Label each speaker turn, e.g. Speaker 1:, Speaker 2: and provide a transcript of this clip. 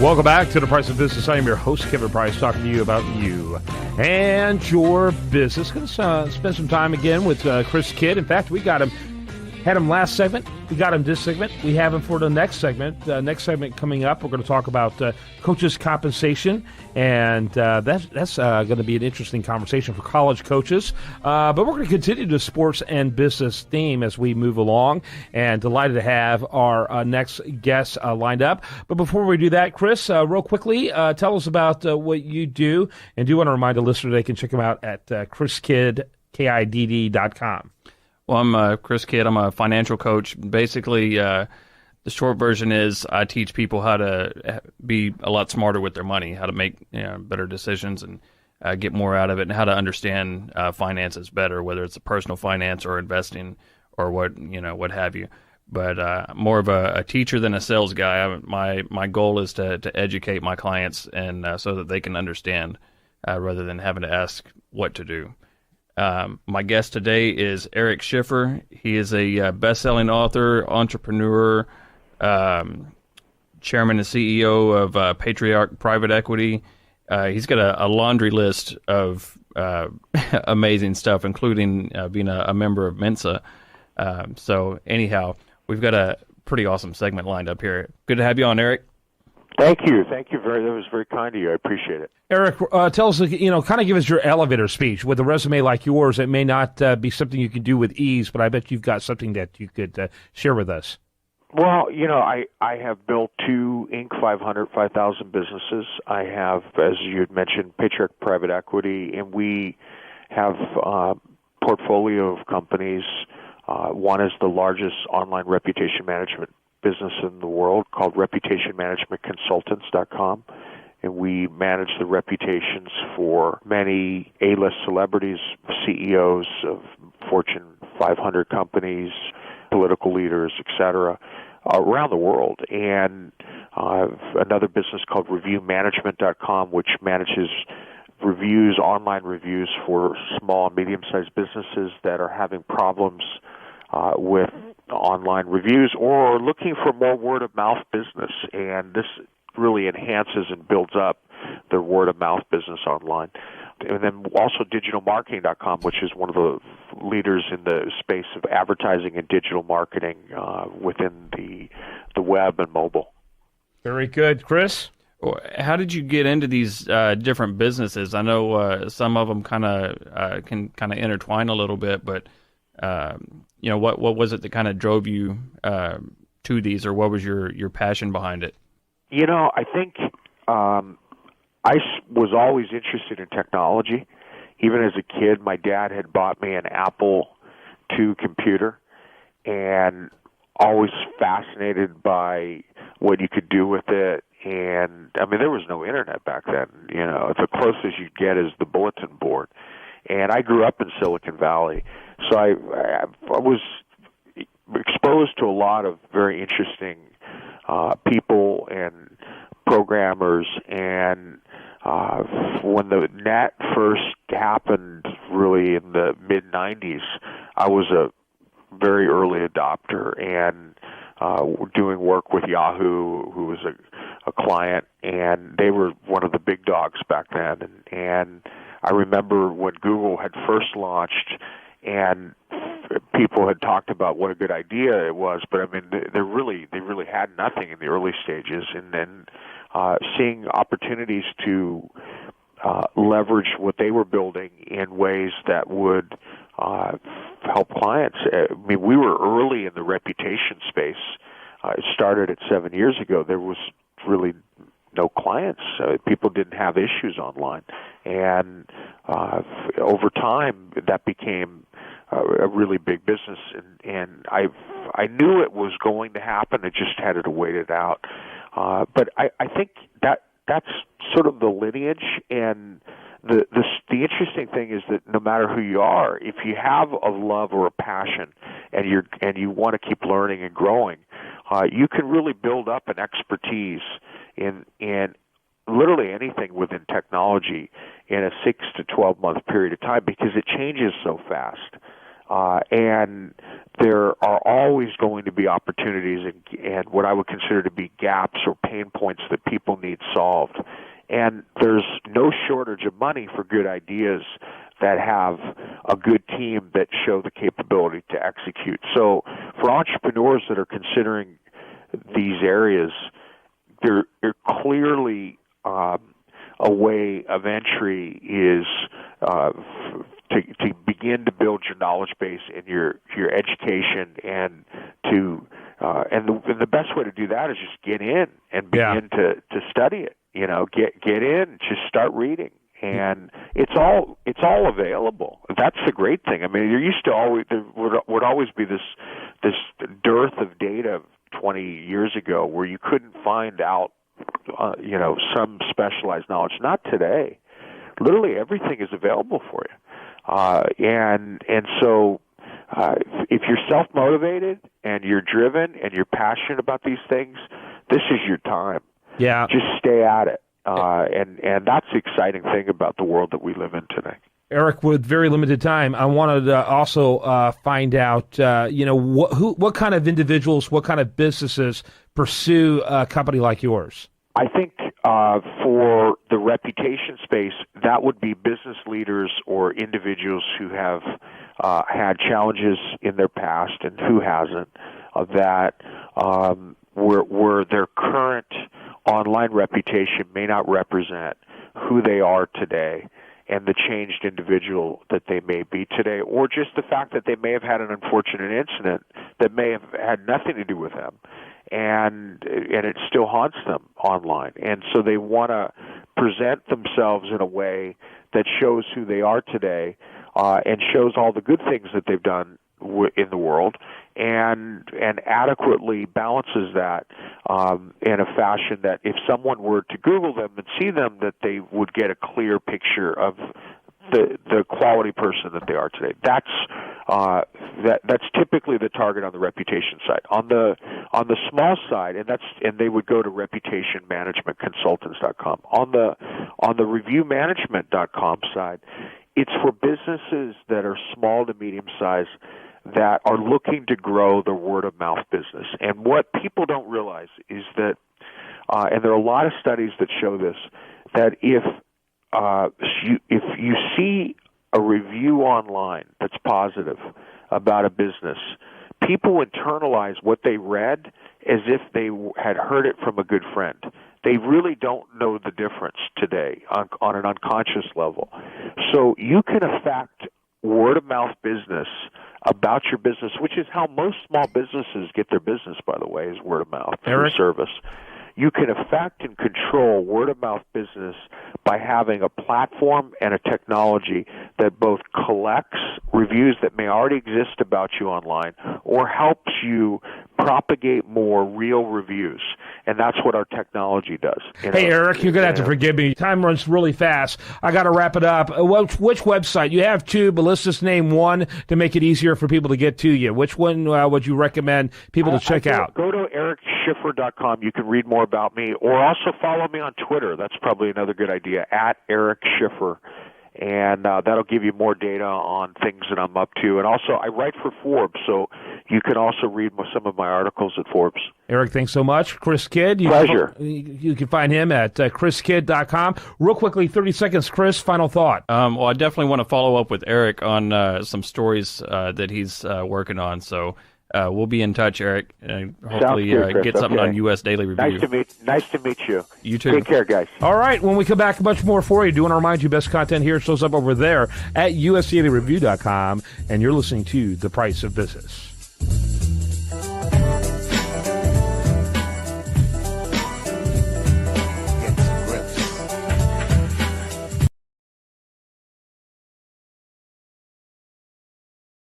Speaker 1: Welcome back to The Price of Business. I am your host, Kevin Price, talking to you about you and your business. Going to spend some time again with Chris Kidd. In fact, we got him, had him last segment. We got him this segment. We have him for the next segment. Next segment coming up, we're going to talk about coaches' compensation, and that's going to be an interesting conversation for college coaches. But we're going to continue the sports and business theme as we move along, and delighted to have our next guest lined up. But before we do that, Chris, real quickly, tell us about what you do, and do want to remind the listener they can check him out at chriskidd.com.
Speaker 2: Well, I'm Chris Kidd. I'm a financial coach. Basically, the short version is I teach people how to be a lot smarter with their money, how to make better decisions and get more out of it, and how to understand finances better, whether it's a personal finance or investing or what have you. But more of a teacher than a sales guy. My goal is to educate my clients and so that they can understand rather than having to ask what to do. My guest today is Erick Schiffer. He is a best-selling author, entrepreneur, chairman and CEO of Patriarch Private Equity. He's got a laundry list of amazing stuff, including being a member of Mensa. So anyhow, we've got a pretty awesome segment lined up here. Good to have you on, Erick.
Speaker 3: Thank you. That was very kind of you. I appreciate it.
Speaker 1: Erick, tell us, kind of give us your elevator speech. With a resume like yours, it may not be something you can do with ease, but I bet you've got something that you could share with us.
Speaker 3: Well, I have built two Inc. 5,000 businesses. I have, as you had mentioned, Patriarch Private Equity, and we have a portfolio of companies. One is the largest online reputation management business in the world called reputationmanagementconsultants.com, and we manage the reputations for many A-list celebrities, CEOs of Fortune 500 companies, political leaders, etc., around the world. And another business called reviewmanagement.com, which manages online reviews for small and medium-sized businesses that are having problems with online reviews or looking for more word-of-mouth business, and this really enhances and builds up their word-of-mouth business online. And then also digitalmarketing.com, which is one of the leaders in the space of advertising and digital marketing within the web and mobile.
Speaker 1: Very good. Chris?
Speaker 2: How did you get into these different businesses? I know some of them can intertwine a little bit, but what was it that kind of drove you to these, or what was your passion behind it?
Speaker 3: I think I was always interested in technology. Even as a kid, my dad had bought me an Apple II computer, and always fascinated by what you could do with it. And, there was no internet back then. The closest you get is the bulletin board. And I grew up in Silicon Valley, so I was exposed to a lot of very interesting people and programmers. And when the net first happened, really in the mid-'90s, I was a very early adopter and doing work with Yahoo, who was a client, and they were one of the big dogs back then. And I remember when Google had first launched, and people had talked about what a good idea it was, but they really had nothing in the early stages. And then seeing opportunities to leverage what they were building in ways that would help clients. We were early in the reputation space. It started at 7 years ago. There was really no clients. People didn't have issues online. And over time, that became a really big business. And I knew it was going to happen. I just had to wait it out. But I think that's sort of the lineage. And the interesting thing is that no matter who you are, if you have a love or a passion and you want to keep learning and growing, you can really build up an expertise in literally anything within technology in a 6 to 12 month period of time, because it changes so fast. And there are always going to be opportunities and what I would consider to be gaps or pain points that people need solved. And there's no shortage of money for good ideas that have a good team that show the capability to execute. So for entrepreneurs that are considering these areas, they're clearly a way of entry is to begin to build your knowledge base and your education, and the best way to do that is just get in and begin to study it. Get in, just start reading, and it's all available. That's the great thing. I mean, there would always be this dearth of data 20 years ago where you couldn't find out some specialized knowledge. Not today. Literally everything is available for you, and so if you're self-motivated and you're driven and you're passionate about these things, this is your time.
Speaker 1: Yeah,
Speaker 3: just stay at it, and that's the exciting thing about the world that we live in today.
Speaker 1: Erick, with very limited time, I wanted to also find out, what kind of individuals, what kind of businesses pursue a company like yours?
Speaker 3: I think for the reputation space, that would be business leaders or individuals who have had challenges in their past, and who hasn't, where their current online reputation may not represent who they are today and the changed individual that they may be today, or just the fact that they may have had an unfortunate incident that may have had nothing to do with them, and it still haunts them online. And so they want to present themselves in a way that shows who they are today, and shows all the good things that they've done in the world, and adequately balances that in a fashion that if someone were to Google them and see them, that they would get a clear picture of the quality person that they are today. That's typically the target on the reputation side. On the small side, and they would go to reputationmanagementconsultants.com. On the reviewmanagement.com side, it's for businesses that are small to medium size that are looking to grow their word-of-mouth business. And what people don't realize is that, and there are a lot of studies that show this, that if you see a review online that's positive about a business, people internalize what they read as if they had heard it from a good friend. They really don't know the difference today on an unconscious level. So you can affect word-of-mouth business about your business, which is how most small businesses get their business, by the way, is word-of-mouth through service. You can affect and control word-of-mouth business by having a platform and a technology that both collects reviews that may already exist about you online or helps you propagate more real reviews. And that's what our technology does.
Speaker 1: Hey, Erick, you're going to have to forgive me. Time runs really fast. I got to wrap it up. Which website? You have two, but let's just name one to make it easier for people to get to you. Which one would you recommend people to check out?
Speaker 3: Go to erickschiffer.com. You can read more about me, or also follow me on Twitter. That's probably another good idea, at Erick Schiffer. And that'll give you more data on things that I'm up to. And also, I write for Forbes, so you can also read some of my articles at Forbes.
Speaker 1: Erick, thanks so much. Chris Kidd.
Speaker 3: Pleasure.
Speaker 1: You can find him at chriskidd.com. Real quickly, 30 seconds, Chris, final thought.
Speaker 2: Well, I definitely want to follow up with Erick on some stories that he's working on. So we'll be in touch, Erick. Hopefully get something on U.S. Daily Review.
Speaker 3: Nice to meet you.
Speaker 2: You too.
Speaker 3: Take care, guys.
Speaker 1: All right. When we come back, much more for you. Do want to remind you, best content here shows up over there at usdailyreview.com, and you're listening to The Price of Business.